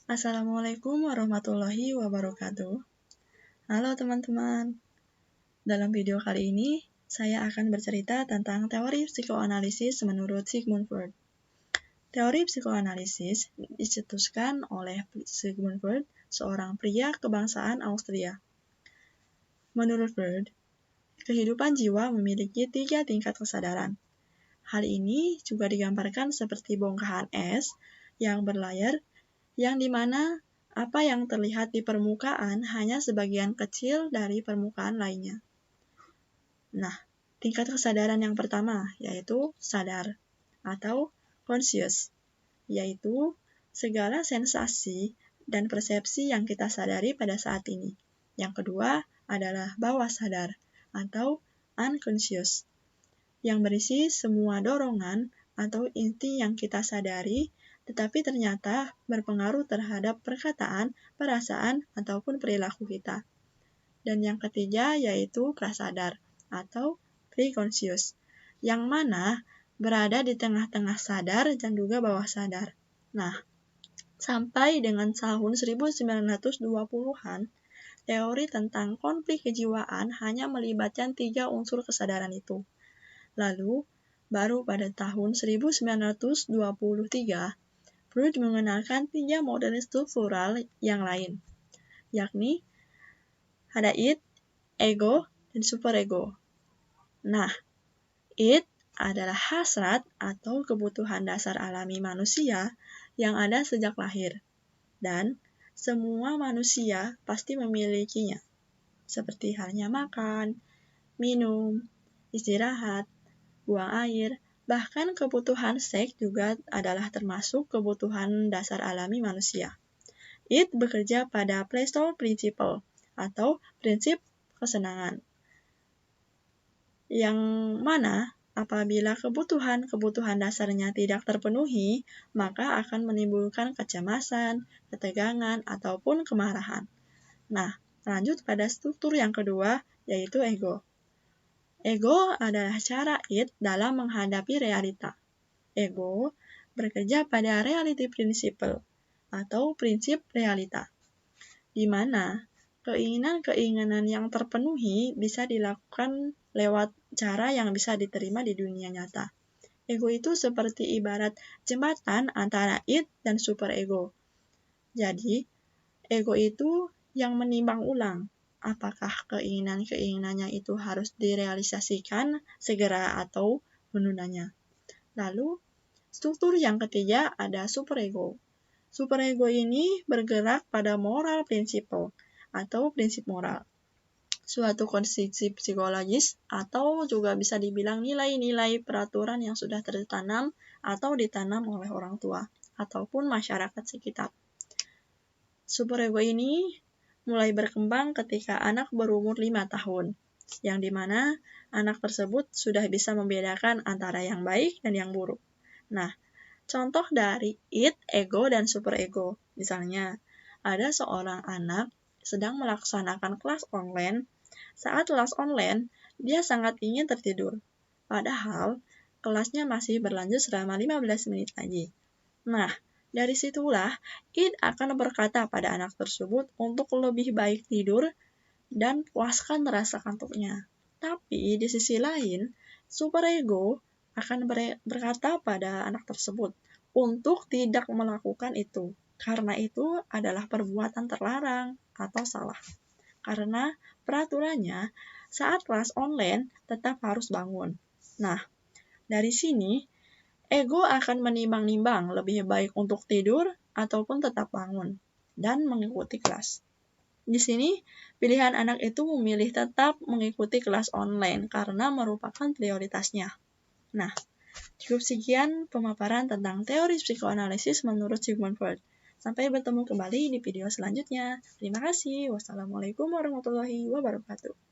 Assalamualaikum warahmatullahi wabarakatuh. Halo teman-teman. Dalam video kali ini, saya akan bercerita tentang teori psikoanalisis menurut Sigmund Freud. Teori psikoanalisis dicetuskan oleh Sigmund Freud, seorang pria kebangsaan Austria. Menurut Freud, kehidupan jiwa memiliki 3 tingkat kesadaran. Hal ini juga digambarkan seperti bongkahan es yang berlayar, yang dimana apa yang terlihat di permukaan hanya sebagian kecil dari permukaan lainnya. Nah, tingkat kesadaran yang pertama yaitu sadar atau conscious, yaitu segala sensasi dan persepsi yang kita sadari pada saat ini. Yang kedua adalah bawah sadar atau unconscious, yang berisi semua dorongan atau inti yang kita sadari tetapi ternyata berpengaruh terhadap perkataan, perasaan, ataupun perilaku kita. Dan yang ketiga yaitu prasadar atau preconscious, yang mana berada di tengah-tengah sadar dan juga bawah sadar. Nah, sampai dengan tahun 1920-an, teori tentang konflik kejiwaan hanya melibatkan 3 unsur kesadaran itu. Lalu, baru pada tahun 1923, Freud mengenalkan 3 model struktural yang lain, yakni ada id, ego, dan superego. Nah, id adalah hasrat atau kebutuhan dasar alami manusia yang ada sejak lahir, dan semua manusia pasti memilikinya, seperti halnya makan, minum, istirahat, buang air, bahkan kebutuhan seks juga adalah termasuk kebutuhan dasar alami manusia. Id bekerja pada pleasure principle atau prinsip kesenangan, yang mana apabila kebutuhan dasarnya tidak terpenuhi, maka akan menimbulkan kecemasan, ketegangan, ataupun kemarahan. Nah, lanjut pada struktur yang kedua, yaitu ego. Ego adalah cara id dalam menghadapi realita. Ego bekerja pada reality principle atau prinsip realita, di mana keinginan-keinginan yang terpenuhi bisa dilakukan lewat cara yang bisa diterima di dunia nyata. Ego itu seperti ibarat jembatan antara id dan superego. Jadi, ego itu yang menimbang ulang apakah keinginan-keinginannya itu harus direalisasikan segera atau menundanya. Lalu, struktur yang ketiga ada superego. Superego ini bergerak pada moral principle atau prinsip moral, suatu konsepsi psikologis atau juga bisa dibilang nilai-nilai peraturan yang sudah tertanam atau ditanam oleh orang tua ataupun masyarakat sekitar. Superego ini mulai berkembang ketika anak berumur 5 tahun, yang dimana anak tersebut sudah bisa membedakan antara yang baik dan yang buruk. Nah, contoh dari id, ego, dan superego. Misalnya, ada seorang anak sedang melaksanakan kelas online. Saat kelas online, dia sangat ingin tertidur. Padahal, kelasnya masih berlanjut selama 15 menit lagi. Nah, dari situlah id akan berkata pada anak tersebut untuk lebih baik tidur dan puaskan rasa kantuknya. Tapi di sisi lain, superego akan berkata pada anak tersebut untuk tidak melakukan itu, karena itu adalah perbuatan terlarang atau salah. Karena peraturannya saat kelas online tetap harus bangun. Nah, dari sini ego akan menimbang-nimbang lebih baik untuk tidur ataupun tetap bangun dan mengikuti kelas. Di sini, pilihan anak itu memilih tetap mengikuti kelas online karena merupakan prioritasnya. Nah, cukup sekian pemaparan tentang teori psikoanalisis menurut Sigmund Freud. Sampai bertemu kembali di video selanjutnya. Terima kasih. Wassalamualaikum warahmatullahi wabarakatuh.